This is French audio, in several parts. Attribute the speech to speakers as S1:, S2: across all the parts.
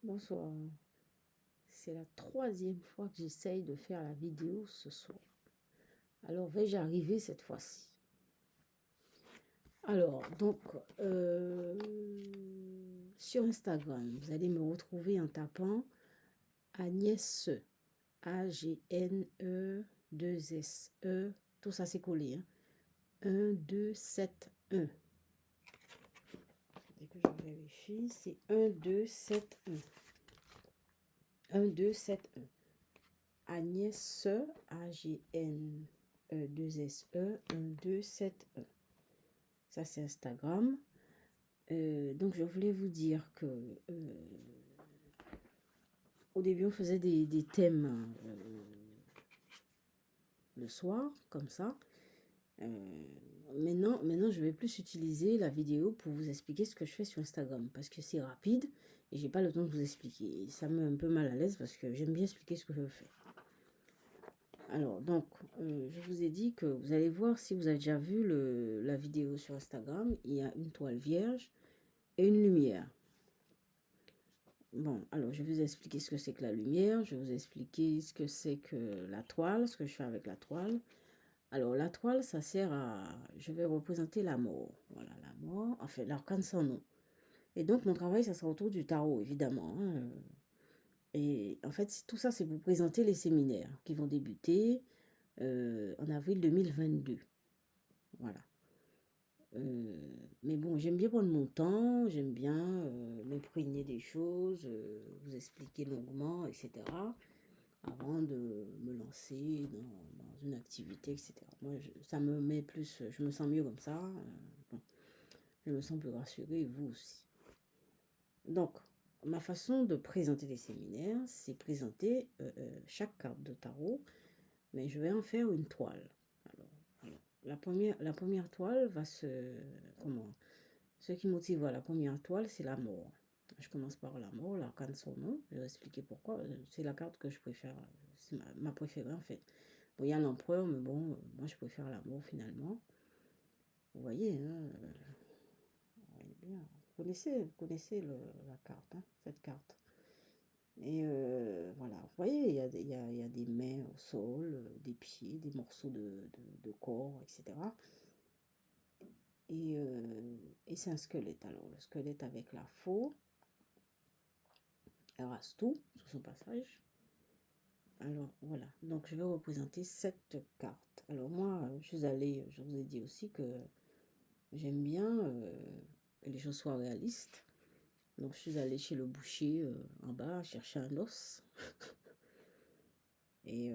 S1: Bonsoir. C'est la troisième fois que j'essaye de faire la vidéo ce soir. Alors, vais-je arriver cette fois-ci? Alors, donc, sur Instagram, vous allez me retrouver en tapant Agnès, A-G-N-E, 2-S-E, tout ça c'est collé, hein? 1, 2, 7, 1. Dès que je vérifie, c'est 1, 2, 7, 1. 1, 2, 7, 1. Agnès, A-G-N-E, 2-S-E, 1, 2, 7, 1. Ça, c'est Instagram. Donc, je voulais vous dire que au début, on faisait des thèmes le soir, comme ça. Maintenant, je vais plus utiliser la vidéo pour vous expliquer ce que je fais sur Instagram parce que c'est rapide et j'ai pas le temps de vous expliquer. Et ça me met un peu mal à l'aise parce que j'aime bien expliquer ce que je fais. Alors, donc, je vous ai dit que vous allez voir si vous avez déjà vu la vidéo sur Instagram. Il y a une toile vierge et une lumière. Bon, alors, je vais vous expliquer ce que c'est que la lumière. Je vais vous expliquer ce que c'est que la toile, ce que je fais avec la toile. Alors, la toile, ça sert à... Je vais représenter la mort. Voilà, la mort. Enfin, l'arcane sans nom. Et donc, mon travail, ça sera autour du tarot, évidemment, hein. Et en fait, tout ça, c'est pour présenter les séminaires qui vont débuter en avril 2022. Voilà. Mais bon, j'aime bien prendre mon temps, j'aime bien m'imprégner des choses, vous expliquer longuement, etc. avant de me lancer dans une activité, etc. Moi, ça me met plus, je me sens mieux comme ça. Bon, je me sens plus rassurée, et vous aussi. Donc, ma façon de présenter les séminaires, c'est présenter chaque carte de tarot, mais je vais en faire une toile. Alors, la première toile va se... Comment? Ce qui motive la première toile, c'est la mort. Je commence par la mort, l'arcane son nom. Je vais expliquer pourquoi. C'est la carte que je préfère. C'est ma préférée en fait. Bon, il y a l'empereur, mais bon, moi je préfère la mort finalement. Vous voyez, hein, vous voyez bien. Vous connaissez la carte, hein, cette carte. Et voilà, vous voyez, il y a des mains au sol, des pieds, des morceaux de corps, etc. Et c'est un squelette. Alors, le squelette avec la faux, elle rase tout sur son passage. Alors, voilà. Donc, je vais représenter cette carte. Alors, moi, je vous ai dit aussi que j'aime bien que les choses soient réalistes. Donc, je suis allée chez le boucher en bas chercher un os et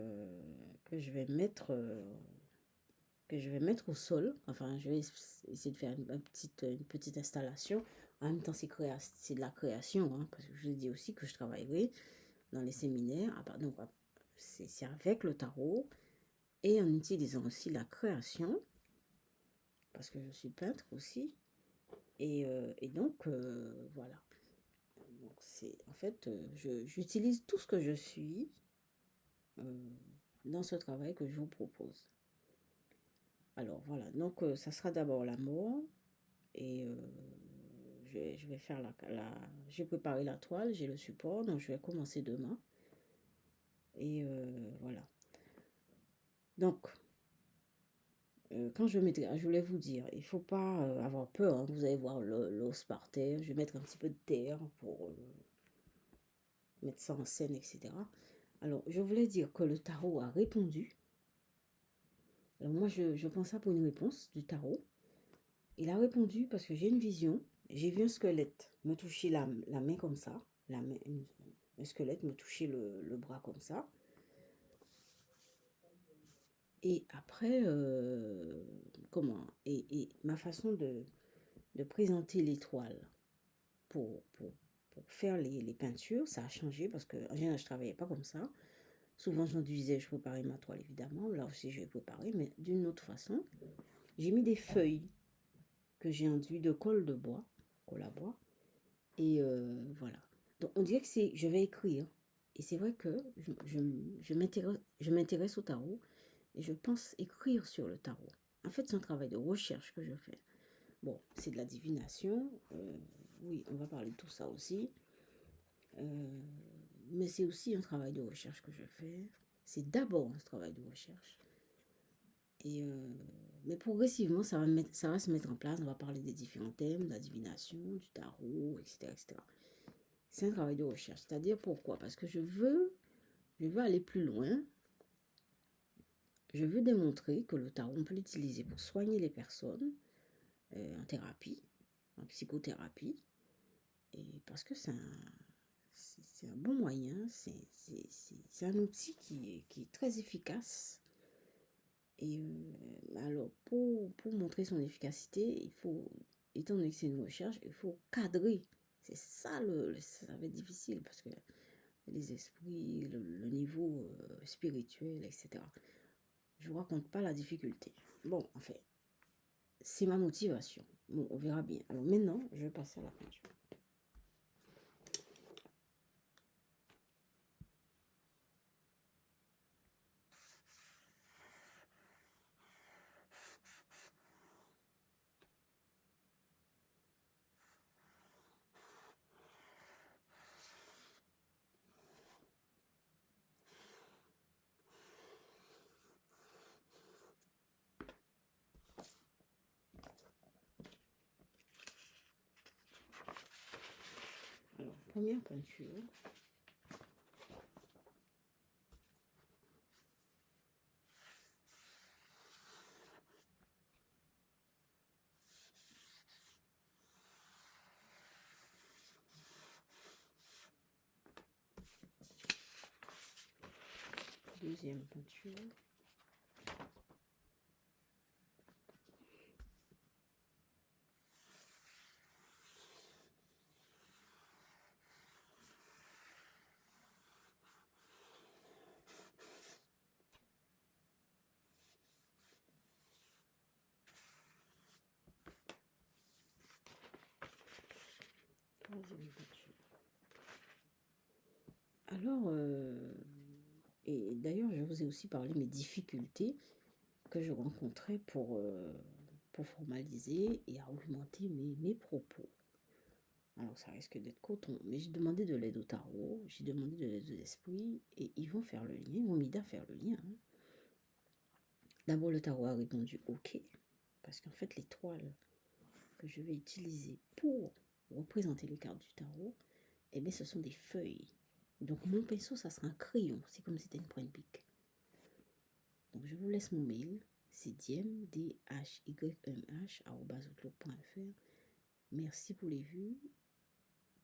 S1: que je vais mettre au sol. Enfin, je vais essayer de faire une petite installation. En même temps, c'est de la création, hein, parce que je vous ai dit aussi que je travaillerai dans les séminaires. Donc, c'est avec le tarot et en utilisant aussi la création, parce que je suis peintre aussi. Et donc, voilà. Donc, en fait, j'utilise tout ce que je suis euh, dans ce travail que je vous propose. Alors, voilà. Donc, ça sera d'abord la mort. Et je vais faire j'ai préparé la toile, j'ai le support, donc je vais commencer demain. Et voilà. Donc, quand je voulais vous dire, il ne faut pas avoir peur, hein. Vous allez voir l'os par terre. Je vais mettre un petit peu de terre pour mettre ça en scène, etc. Alors, je voulais dire que le tarot a répondu. Alors, moi, je pense ça pour une réponse du tarot. Il a répondu parce que j'ai une vision. J'ai vu un squelette me toucher la main comme ça. Un squelette me toucher le bras comme ça. Et après, et ma façon de présenter l'étoile pour faire les peintures, ça a changé parce que en général, je ne travaillais pas comme ça. Souvent, je disais, je préparais ma toile, évidemment. Là aussi, je vais préparer, mais d'une autre façon. J'ai mis des feuilles que j'ai enduit de colle à bois. Et voilà. Donc, on dirait que je vais écrire. Et c'est vrai que je m'intéresse au tarot et je pense écrire sur le tarot. En fait, c'est un travail de recherche que je fais. Bon, c'est de la divination. Oui, on va parler de tout ça aussi. Mais c'est aussi un travail de recherche que je fais. C'est d'abord un travail de recherche. Mais progressivement, ça va se mettre en place. On va parler des différents thèmes, de la divination, du tarot, etc., etc. C'est un travail de recherche. C'est-à-dire pourquoi? Parce que je veux aller plus loin. Je veux démontrer que le tarot, on peut l'utiliser pour soigner les personnes en thérapie, en psychothérapie. Et parce que c'est un bon moyen, c'est un outil qui est très efficace. Et alors, pour montrer son efficacité, il faut, étant donné que c'est une recherche, il faut cadrer. C'est ça, ça va être difficile parce que les esprits, le niveau spirituel, etc. Je ne vous raconte pas la difficulté. Bon, en fait, c'est ma motivation. Bon, on verra bien. Alors maintenant, je vais passer à la peinture. Alors, première peinture. Deuxième peinture. Troisième peinture. Alors, et d'ailleurs, je vous ai aussi parlé de mes difficultés que je rencontrais pour formaliser et argumenter mes propos. Alors, ça risque d'être coton, mais j'ai demandé de l'aide au tarot, j'ai demandé de l'aide aux esprits, et ils vont faire le lien, ils vont m'aider à faire le lien. Hein. D'abord, le tarot a répondu OK, parce qu'en fait, l'étoile que je vais utiliser pour représenter les cartes du tarot, eh bien, ce sont des feuilles. Donc, mon pinceau, ça sera un crayon, c'est comme si c'était une pointe pique. Donc, je vous laisse mon mail, c'est diem@outlook.fr. Merci pour les vues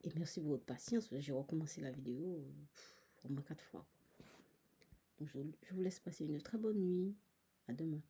S1: et merci pour votre patience. J'ai recommencé la vidéo au moins 4 fois. Donc, je vous laisse passer une très bonne nuit. À demain.